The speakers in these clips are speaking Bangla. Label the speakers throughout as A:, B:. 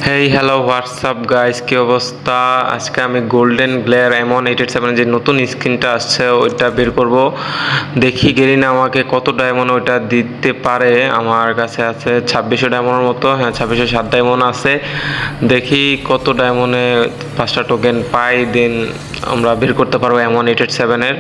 A: হেই হ্যালো হোয়াটসঅ্যাপ গাইস, কি অবস্থা? আজকে আমি গোল্ডেন গ্লেয়ার M187 যে নতুন স্কিনটা আসছে ওইটা বের করব। দেখি গেরিনা আমাকে কত ডায়মন্ড ওইটা দিতে পারে। আমার কাছে আছে 2600 ডায়মন্ডের মতো, হ্যাঁ 2607 ডায়মন্ড আছে। দেখি কত ডায়মন্ডে 5টা টোকেন পাই, দেন আমরা বের করতে পারবো M187-এর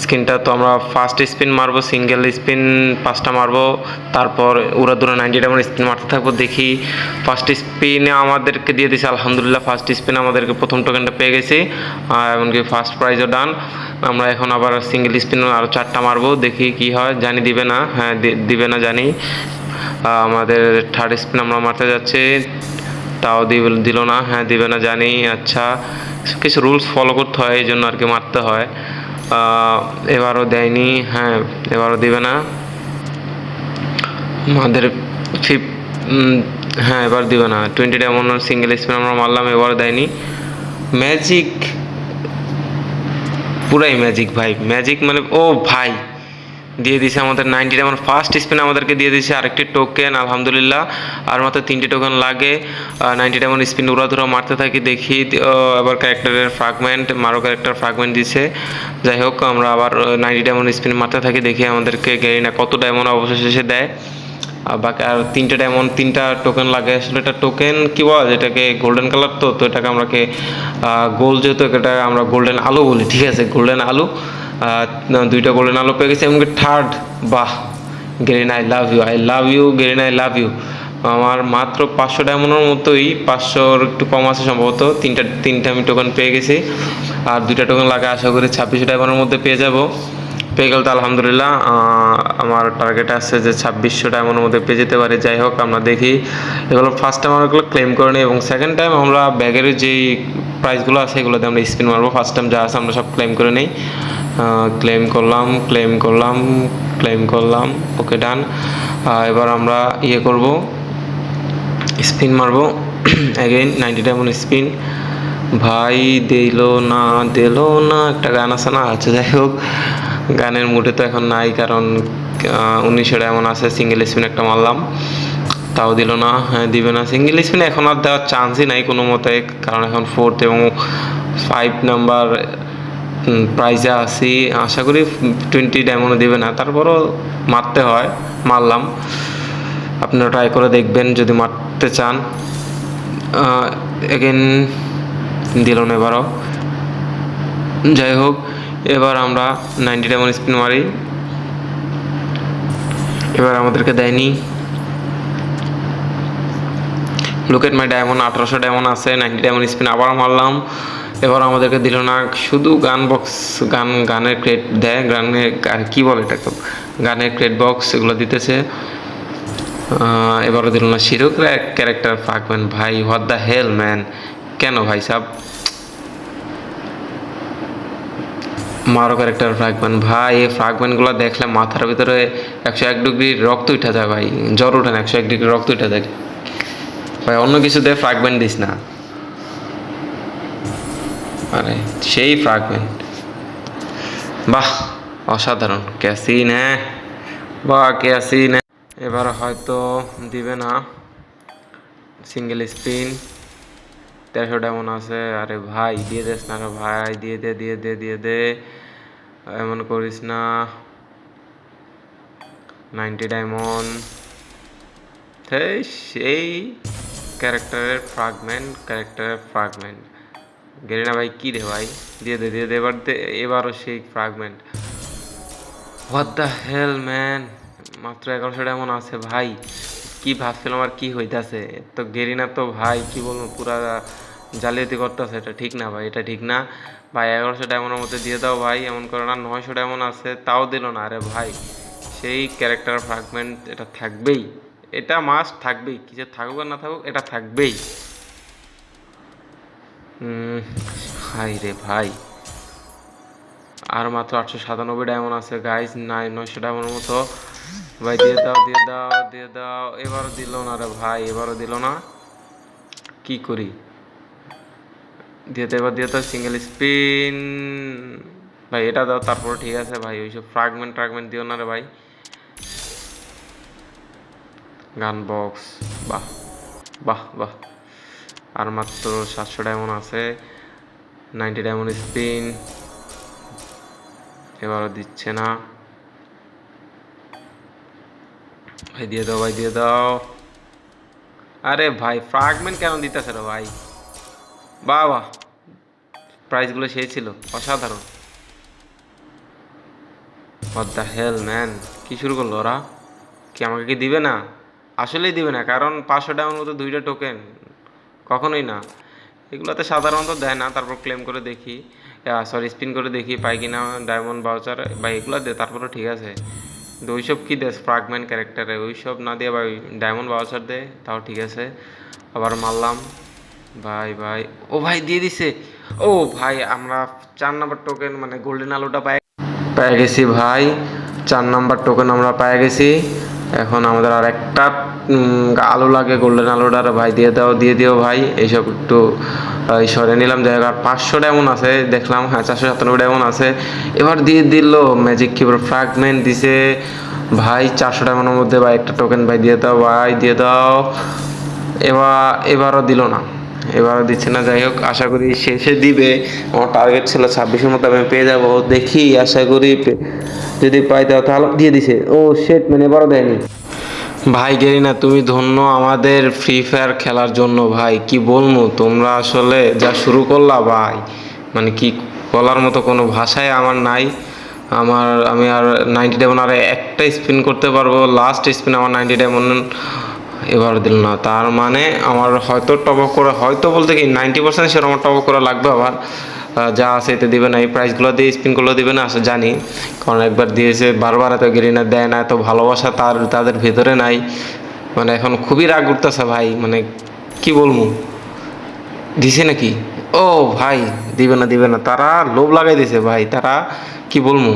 A: স্কিনটা। তো আমরা ফার্স্ট স্পিন মারবো, সিঙ্গেল স্পিন 5টা মারবো, তারপর উড়াদুরা 90 ডায়মন্ড স্পিন মারতে থাকবো। দেখি ফার্স্ট স্পিনে আমাদেরকে দিয়ে দিছে, আলহামদুলিল্লাহ ফার্স্ট স্পিনে আমাদেরকে প্রথম টোকেনটা পেয়ে গেছি, এমনকি ফার্স্ট প্রাইজও ডান। আমরা এখন আবার সিঙ্গেল স্পিন আরও 4টা মারবো, দেখি কি হয়। জানি দিবে না, হ্যাঁ দিবে না জানি। আমাদের থার্ড স্পিন আমরা মারতে যাচ্ছি, তাও দিল না, হ্যাঁ দিবে না জানি। আচ্ছা, কিছু রুলস ফলো করতে হয়, এই জন্য আর কি মারতে হয়। এবারও দেয়নি, হ্যাঁ এবারও দিবে না আমাদের ফিফ হ্যাঁ এবার দিবে না। 20 ডায়মন্ড সিঙ্গেল স্পিন আমরা মারলাম, এবার দেয়নি। ম্যাজিক, পুরাই ম্যাজিক ভাই, ম্যাজিক মানে ও ভাই দিয়ে দিছে আমাদের 90 ডায়মন্ড। ফার্স্ট স্পিন আমাদেরকে দিয়ে দিছে আরেকটি টোকেন, আলহামদুলিল্লাহ। আর মাত্র 3টে টোকেন লাগে। 90 ডায়মন্ড স্পিন উড়াধুরা মারতে থাকি, দেখি আবার ক্যারেক্টারের ফ্রাগমেন্ট, মারো ক্যারেক্টার ফ্রাগমেন্ট দিছে। যাই হোক, আমরা আবার 90 ডায়মন্ড স্পিন মারতে থাকি, দেখি আমাদেরকে গেরিনা কত ডায়মন্ড অবশেষে দেয়। বাকি আর 3টে ডায়মন্ড, 3টা টোকেন লাগে। আসলে এটা টোকেন কি বল, এটাকে গোল্ডেন কালার, তো এটাকে আমরাকে গোল্ড, যেহেতু এটা আমরা গোল্ডেন আলু বলি, ঠিক আছে গোল্ডেন আলু। 2টা গোল্ডেন আলু পেয়ে গেছি, এমনকি থার্ড। বাহ Garena, I love you, I love you Garena, I love you. আমার মাত্র 500 ডায়মন্ডের মতোই, 500-র একটু কম আছে সম্ভবত। তিনটা আমি টোকেন পেয়ে গেছি, আর 2টা টোকেন লাগে। আশা করি 2600 ডায়মন্ডের মধ্যে পেয়ে যাব। পেয়ে গেল তো আলহামদুলিল্লাহ। আমার টার্গেট আছে যে 2600 ডায়মন্ডের মধ্যে পেয়ে যেতে পারি। যাই হোক, আমরা দেখি। এগুলো ফার্স্ট টাইম আমরা এগুলো ক্লেম করে নিই, এবং সেকেন্ড টাইম আমরা ব্যাগের যেই প্রাইসগুলো আছে এগুলোতে আমরা স্পিন মারবো। ফার্স্ট টাইম যা আছে আমরা সব ক্লেম করে নিই। ক্লেম করলাম, ক্লেম করলাম, ক্লেম করলাম, ওকে ডান। এবার আমরা ইয়ে করব, স্পিন মারবো অ্যাগেইন 90 ডায়মন্ড স্পিন। ভাই দিল না, একটা গান আছে না, আচ্ছা যাই হোক, গানের মুডে তো এখন নাই, কারণ 1900 ডায়মন্ড আছে। সিঙ্গেল স্পিন একটা মারলাম, তাও দিল না, হ্যাঁ দিবে না। সিঙ্গেল স্পিনে এখন আর দেওয়ার চান্সই নাই কোনো মতে, কারণ এখন 4th এবং 5 নাম্বার প্রাইজে আসি। আশা করি 20 ডায়মন্ডও দিবে না, তারপরও মারতে হয়, মারলাম। আপনারা ট্রাই করে দেখবেন যদি মারতে চান। এগেন দিল না এবারও। যাই হোক, এবার আমরা 90 ডায়মন্ড স্পিন মারি, এবার আমাদেরকে দেয়নি। Look at my diamond, 1800 diamond আছে। 90 ডায়মন্ড স্পিন আবার মারলাম, এবার আমাদেরকে দিল না। শুধু গান বক্স, গানের ক্রেট দেয়, গানের কী বলে এটাকে, গানের ক্রেট বক্স এগুলো দিতেছে। এবারও দিল না। শিরো ক্যারেক্টার ফ্রাগমেন্ট, ভাই হোয়াট দ্য হেল ম্যান, কেন ভাই সাব? মারো ক্যারেক্টার ফ্রাগমেন্ট, ভাই এই ফ্রাগমেন্টগুলো দেখলে মাথার ভিতরে 101 ডিগ্রি রক্ত উঠে যায় ভাই, জ্বর উঠে না, 101 ডিগ্রি রক্ত উঠে যায় ভাই। অন্য কিছু দিয়ে ফ্রাগমেন্ট দিস না, আরে সেই ফ্রাগমেন্ট, বাহ অসাধারণ ক্যাসিন, হ্যাঁ বাহ ক্যাসিন। এবার হয়তো দিবে না। সিঙ্গেল স্পিন 1300 ডায়মন্ড আছে। আরে ভাই দিয়ে দিস না রে ভাই, দিয়ে দে দিয়ে দে দিয়ে দে, এমন করিস না। 90 ডায়মন্ড, সেই ক্যারেক্টারের ফ্রাগমেন্ট। গেরিনা ভাই কী রে ভাই, দিয়ে দে দিয়ে দে, এবারও সেই fragment. What the hell man, মাত্র 1100 ডায়মন্ড আছে ভাই। কি ভাবছিলাম আর কি হইতাছে, তো গেরিনা তো ভাই কি বলবো, পুরা জালিয়াতি করতেছে। এটা ঠিক না ভাই, এটা ঠিক না ভাই। 1100 ডায়মন্ডের মধ্যে দিয়ে দাও ভাই, এমন করে না। 900 ডায়মন্ড আছে, তাও দিল না। আরে ভাই সেই ক্যারেক্টার ফ্রাগমেন্ট এটা থাকবেই, এটা মাস্ট থাকবেই, কিছু থাকুক আর না থাকুক, এটা থাকবেই। হাই রে ভাই, আর মাত্র 897 ডায়মন্ড আছে গাইজ, 900 ডায়মন্ডের মতো। ভাই দিয়ে দাও দিয়ে দাও দিয়ে দাও, এবারও দিল না রে ভাই, এবারও দিল না। কি করি, দিয়ে এবার দিয়ে তো সিঙ্গেল স্পিন ভাই, এটা দাও তারপর ঠিক আছে ভাই। ওইসব ফ্রাগমেন্ট দিও না রে ভাই। গান বক্স, বাহ বাহ বাহ, আর মাত্র 700 ডায়মন্ড আছে। 90 ডায়মন্ড স্পিন, এবারও দিচ্ছে না। ভাই দিয়ে দাও, ভাই দিয়ে দাও। আরে ভাই ফ্রাগমেন্ট কেন দিতেছে রে ভাই? বাহ বাহ, প্রাইসগুলো সেই ছিল, অসাধারণ। হোয়াট দ্য হেল ম্যান, কি শুরু করলো ওরা? কি আমাকে কি দিবে না? আসলেই দিবে না, কারণ 500 ডায়মন্ড মতো 2টা টোকেন, কখনোই না। এগুলোতে সাধারণত দেয় না, তারপর ক্লেম করে দেখি, সরি স্পিন করে দেখি পাই কিনা ডায়মন্ড বাউচার বা এগুলো দে, তারপরে ঠিক আছে। কিন্তু ওইসব কী দেয় ফ্রাগমেন্ট ক্যারেক্টারে, ওইসব না দিয়ে ভাই ডায়মন্ড বাউচার দে, তাও ঠিক আছে। আবার মারলাম ভাই ভাই, ও ভাই দিয়ে দিছে। ও ভাই আমরা 4 নাম্বার টোকেন মানে গোল্ডেন আলোটা পেয়ে গেছি ভাই। 4 নাম্বার টোকেন আমরা পেয়ে গেছি। এখন আমাদের আর একটা আলো লাগে, গোল্ডেন আলোটার। ভাই দিয়ে দাও, দিয়ে দিও ভাই। এইসব একটু সরে নিলাম। যাই হোক, আর 500 ডায়মন্ড আছে দেখলাম, হ্যাঁ 497 ডায়মন্ড আছে। এবার দিয়ে দিল ম্যাজিক কিবোর্ড ফ্র্যাগমেন্ট দিছে ভাই। 400 ডায়মন্ডের মধ্যে ভাই একটা টোকেন ভাই দিয়ে দাও, ভাই দিয়ে দাও। এবারও দিল না, এবারও দিচ্ছে না। যাই হোক, আশা করি শেষে দিবে। আমার টার্গেট ছিল 26-এর মতো আমি পেয়ে যাব, দেখি আশা করি যদি পাই দাও তাহলে। দিয়ে দিছে, ও শেট মানে এবারও দেয়নি। ভাই গেরিনা, তুমি ধন্য আমাদের ফ্রি ফায়ার খেলার জন্য। ভাই কি বলবো, তোমরা আসলে যা শুরু করলা ভাই, মানে কি বলার মতো কোনো ভাষাই আমার নাই। আমি আর 90 ডায়মন্ড আর একটা স্পিন করতে পারবো, লাস্ট স্পিন আমার 90 ডায়মন্ড এবার দিল না। তার মানে আমার হয়তো টপ আপ করা, হয়তো বলতে কি 90% সেরকম আমার টপ আপ করা লাগবে আবার। যা আছে এতে দিবে না, এই প্রাইসগুলো দিয়ে স্পিনগুলো দিবে না আসলে জানি, কারণ একবার দিয়েছে বারবার এত গেরিনা দেয় না, এত ভালোবাসা তাদের ভেতরে নাই। মানে এখন খুবই রাগ উঠতেছে ভাই, মানে কি বলবো, দিছে নাকি? ও ভাই দিবে না, দিবে না, তারা লোভ লাগাই দিছে ভাই, তারা কি বলবো,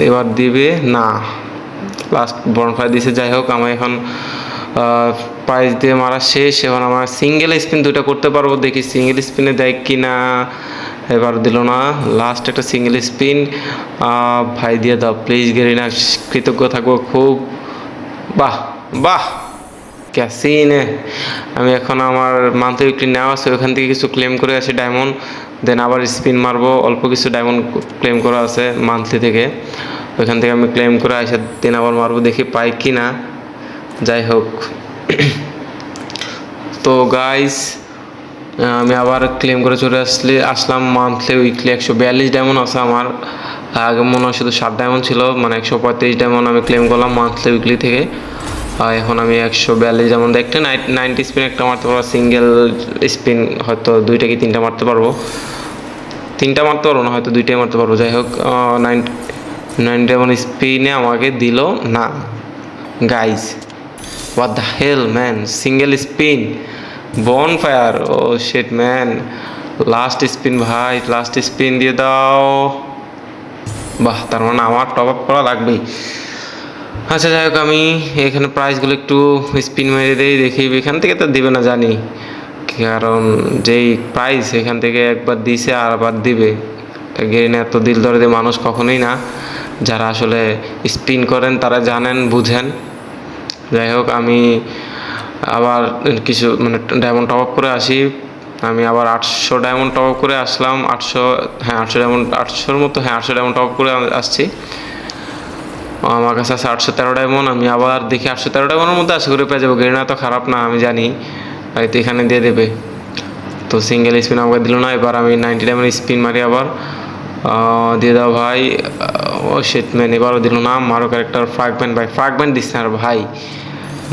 A: এবার দিবে না। লাস্ট বনফায়ার দিছে। যাই হোক, আমি এখন প্রাইজ দিয়ে মারা শেষ। এখন আমার সিঙ্গেল স্পিন 2টা করতে পারবো, দেখি সিঙ্গেল স্পিনে দেয় কি না। এবার দিল না, লাস্ট একটা সিঙ্গেল স্পিন। ভাই দিয়ে দাও প্লিজ গেরিনা, কৃতজ্ঞ থাকবো খুব। বাহ বাহ, ক্যাসিনে। আমি এখন আমার মান্থলি উইকলি নেওয়া আছে, ওখান থেকে কিছু ক্লেম করে আসি ডায়মন্ড, দেন আবার স্পিন মারবো। অল্প কিছু ডায়মন্ড ক্লেম করা আছে মান্থলি থেকে, ওইখান থেকে আমি ক্লেম করে আসে দিন আবার মারবো, দেখি পাই কি না। যাই হোক, তো গাইস আমি আবার ক্লেম করে চলে আসলাম মান্থলি উইকলি। 142 ডায়মন্ড আছে আমার, আগে মনে হয় শুধু 7 ডায়মন্ড ছিল, মানে 135 ডায়মন্ড আমি ক্লেম করলাম মান্থলি উইকলি থেকে। আর এখন আমি 142 ডায়মন্ড একটা 90 স্পিন একটা মারতে পারবো, সিঙ্গেল স্পিন হয়তো 2টা কি 3টা মারতে পারবো। 3টা মারতে পারবো না, হয়তো 2টাই মারতে পারবো। যাই হোক, 90 ডায়মন্ড স্পিনে আমাকে দিল না guys. What the hell man, single spin bonfire, oh shit man. Last spin ভাই, লাস্ট স্পিন দিয়ে দাও। বাহ, তার মানে আমার টপ আপ করা লাগবেই। আচ্ছা যাই হোক, আমি এখানে প্রাইসগুলো একটু স্পিন মেরে দিই, দেখি এখান থেকে তো দিবে না জানি, কারণ যেই প্রাইস এখান থেকে একবার দিছে আর আবার দিবে। গেরিনা এত দিল দরদি মানুষ কখনোই না, যারা আসলে স্পিন করেন তারা জানেন, বুঝেন। যাই হোক, আমি আবার কিছু মানে ডায়মন্ড টপ আপ করে আসি। আমি আবার 800 ডায়মন্ড টপ আপ করে আসলাম। 800, হ্যাঁ 800 ডায়মন্ড, 800-র মতো, হ্যাঁ 800 ডায়মন্ড টপ আপ করে আসছি। আমার কাছে আছে 813 ডায়মন্ড। আমি আবার দেখি 813 ডায়মন্ডের মধ্যে আশা করে পেয়ে যাবো। গেরিনা তো খারাপ না, আমি জানি হয়তো এখানে দিয়ে দেবে। তো সিঙ্গেল স্পিন আমাকে দিল না। এবার আমি 90 ডায়মন্ড স্পিন মারি আবার, দিয়ে দাও ভাই। ও শিট ম্যান, এবারও দিল না। মারো ক্যারেক্টার ফ্রাগমেন্ট, ভাই ফ্রাগমেন্ট দিস না আর ভাই।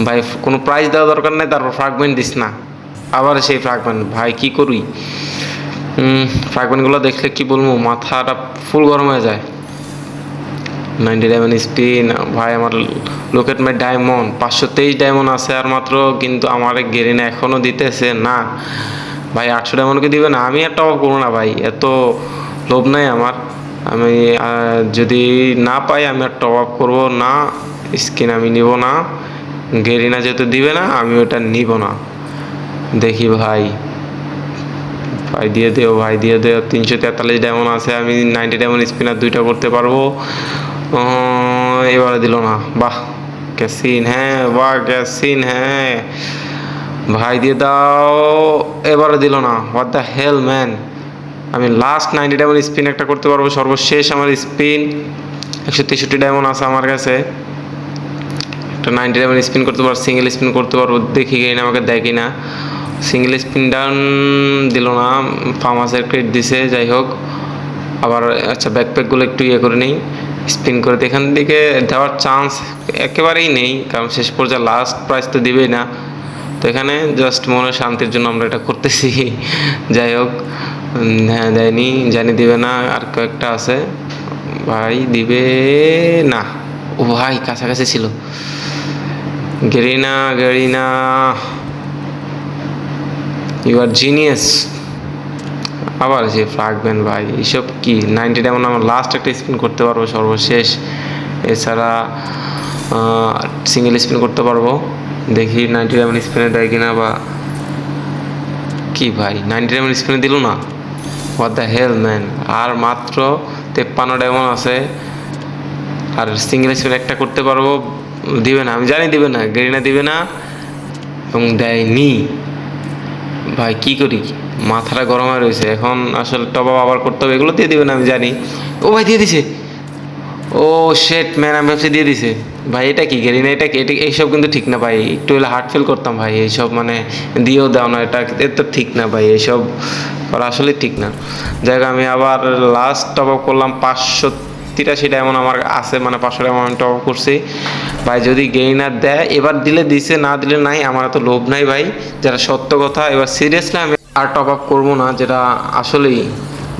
A: ভাই কোনো প্রাইজ দেওয়া দরকার নেই, তারপর ফ্রাগমেন্ট দিস না, আবার সেই ফ্রাগমেন্ট। ভাই কি করি, ফ্রাগমেন্টগুলো দেখলে কি বলবো, মাথাটা ফুল গরম হয়ে যায়। 90 ডায়মন্ড স্পিন ভাই, আমার লোকেট মাই ডায়মন্ড 523 ডায়মন্ড আছে আর মাত্র, কিন্তু আমার গেরিনা এখনও দিতেছে না ভাই। 800 ডায়মন্ডকে দিবে না, আমি আর টপ আপ করবো না ভাই, এত লোভ নাই আমার। আমি যদি না পাই আমি আর টপ আপ করবো না, স্কিন আমি নিব না। গেরিনা যেহেতু দিবে না, আমি ওটা নিব না। দেখি ভাই, ভাই দিয়ে দেও, ভাই দিয়ে দেও। 343 ডায়মন্ড আছে, আমি 90 ডায়মন্ড স্পিনার 2টা করতে পারবো। এবারে দিল না, বাহ ক্যাসিন, হ্যাঁ বাহ ক্যাসিন, হ্যাঁ ভাই দিয়ে দাও। এবারে দিল না, হোয়াট দ্য হেল ম্যান। আমি লাস্ট 90 ডায়মন্ড স্পিন একটা করতে পারবো, সর্বশেষ আমার স্পিন। 163 ডায়মন্ড আছে আমার কাছে, একটা 90 ডায়মন্ড স্পিন করতে পারবো, সিঙ্গেল স্পিন করতে পারবো, দেখি না আমাকে দেয় কি না। সিঙ্গেল স্পিন ডান, দিল না। ফার্মাসের ক্রেডিট দিছে, যাই হোক। আবার আচ্ছা ব্যাকপ্যাকগুলো একটু ইয়ে করে নিই, স্পিন করে এখান থেকে দেওয়ার চান্স একেবারেই নেই, কারণ শেষ পর্যায়ে লাস্ট প্রাইস তো দিবেই না। তো এখানে জাস্ট মনে শান্তির জন্য আমরা এটা করতেছি। যাই হোক, হ্যাঁ দেয়নি, জানি দিবে না। আর কয়েকটা আছে ভাই, দিবে না। ও ভাই কাছাকাছি ছিল। Garena, Garena, you are genius. আবার যে ফ্রাগবেন ভাই, এইসব কি 90 ডায়মন্ড আমার লাস্ট একটা স্পিন করতে পারবো সর্বশেষ, এছাড়া সিঙ্গেল স্পিন করতে পারবো। দেখি 90 ডায়মন্ড স্পিনে দেয় কিনা, বা কি ভাই 90 ডায়মন্ড স্পিনে দিল না, হোয়াট দ্য হেল ম্যান। আর মাত্র 53 ডায়মন্ড আছে, আর সিঙ্গেল স্পিন একটা করতে পারবো, দিবে না, আমি জানি দিবে না, গেরিনা দিবে না এবং দেয়নি। ভাই কি করি, মাথাটা গরম হয়ে রয়েছে এখন। আসলে টপ আপ আবার করতে হবে, এগুলো দিয়ে দিবে না আমি জানি। ও ভাই দিয়ে দিছে, ও শেট ম্যান, আমি ভাবছি দিয়ে দিছে। ভাই এটা কি গেরিনা, এটা কি, এটা এইসব কিন্তু ঠিক না ভাই, একটু হলে হার্ট ফিল করতাম ভাই। এইসব মানে দিয়েও দাও না, এটা তো ঠিক না ভাই, এইসব করা আসলে ঠিক না। যাই হোক, আমি আবার লাস্ট টপ আপ করলাম, 583 ডায়মন্ড আমার আছে, মানে 500 ডায়মন্ড আমি টপ আপ করছি ভাই। যদি গেইনার দেয়, এবার দিলে দিছে, না দিলে নাই, আমার এত লোভ নাই ভাই, যেটা সত্য কথা। এবার সিরিয়াসলি আমি আর টপ আপ করবো না, যেটা আসলেই।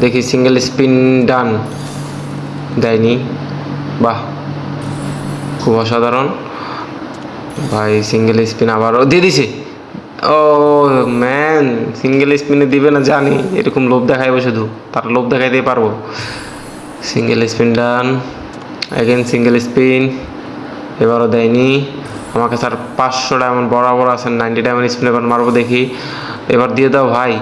A: দেখি সিঙ্গেল স্পিন ডান, দেয়নি, বাহ খুব অসাধারণ ভাই। সিঙ্গেল স্পিন আবারও দিয়ে দিছে, ও ম্যান সিঙ্গেল স্পিনে দিবে না জানি, এরকম লোভ দেখাইবো শুধু, তার লোভ দেখাইতেই পারবো। সিঙ্গেল স্পিন ডান, অ্যাগেন সিঙ্গেল স্পিন, এবারও দেয়নি। আমাকে স্যার 500 ডায়মন্ড বরাবর আছেন, 90 ডায়মন্ড স্পিন এবার মারবো, দেখি এবার দিয়ে দাও ভাই।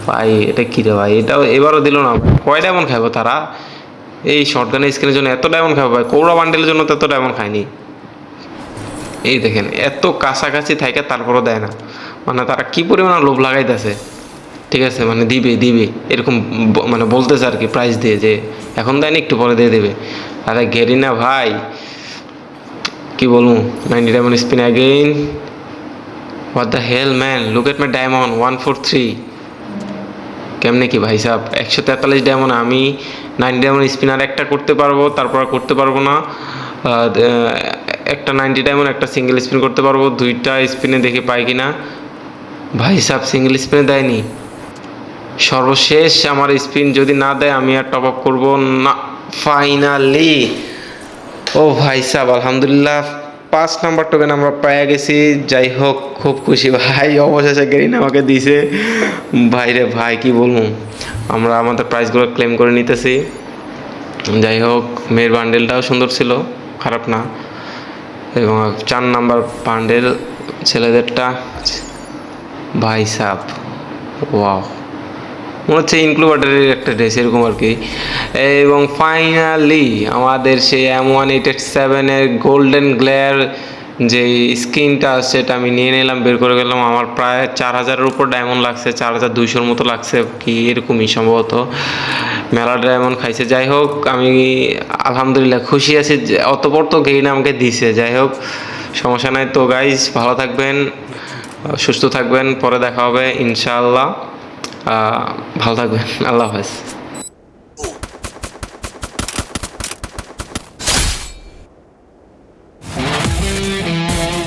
A: ভাই এটা কী রে ভাই, এটাও এবারও দিল না। কয় ডায়মন্ড খাইবো তারা এই শর্টগানের স্ক্রিনের জন্য? এত ডায়মন্ড খাবো ভাই, কৌড়া বান্ডেলের জন্য তো এত ডায়মন্ড খায়নি। এই দেখেন এত কাছাকাছি থাকে তারপরও দেয় না, মানে তারা কি পরিমাণ লোভ লাগাইতেছে। ঠিক আছে, মানে দিবে দিবে এরকম মানে বলতেছে আর কি, প্রাইস দিয়ে যে এখন দেয়নি একটু পরে দিয়ে দেবে। আরে গেরিনা ভাই কি বলবো, 90 diamond spin again, what the hell man, look at my diamond 143। কেমনে কি ভাই সাহেব, 143 ডায়মন্ড, আমি 90 ডায়মন্ড স্পিনার একটা করতে পারবো, তারপর করতে পারবো না। একটা 90 ডায়মন্ড একটা সিঙ্গেল স্পিন করতে পারবো, দুইটা স্পিনে দেখে পাই কিনা। ভাই সাহেব সিঙ্গেল স্পিনে দেয়নি, সর্বশেষ আমার স্পিন যদি না দেয় আমি আর টপ আপ করবো না। ফাইনালি ও ভাই সাহেব আলহামদুলিল্লাহ 5 নাম্বার টোকেন আমরা পেয়ে গেছি। যাই হোক খুব খুশি ভাই, অবশেষে গেরিনা আমাকে দিছে ভাই রে ভাই, কি বলবো। আমরা আমাদের প্রাইসগুলো ক্লেম করে নিতেছি। যাই হোক মেয়ের বান্ডেলটাও সুন্দর ছিল, খারাপ না। এবং 4 নাম্বার বান্ডেল ছেলেদেরটা, ভাই সাহেব ওয়াও, মনে হচ্ছে ইনক্লুডারের একটা ড্রেস এরকম আর কি। এবং ফাইনালি আমাদের সেই M187-এর গোল্ডেন গ্লেয়ার যে স্কিনটা সেটা আমি নিয়ে নিলাম, বের করে গেলাম। আমার প্রায় 4000-এর উপর ডায়মন্ড লাগছে, 4200-র মতো লাগছে কি এরকমই সম্ভবত, মেলা ডায়মন্ড খাইছে। যাই হোক আমি আলহামদুলিল্লাহ খুশি আছি, অতপর তো গেইন আমাকে দিছে। যাই হোক সমস্যা নাই। তো গাইজ ভালো থাকবেন, সুস্থ থাকবেন, পরে দেখা হবে ইনশাআল্লাহ। ভালো থাকবেন, আল্লাহ হাফেজ।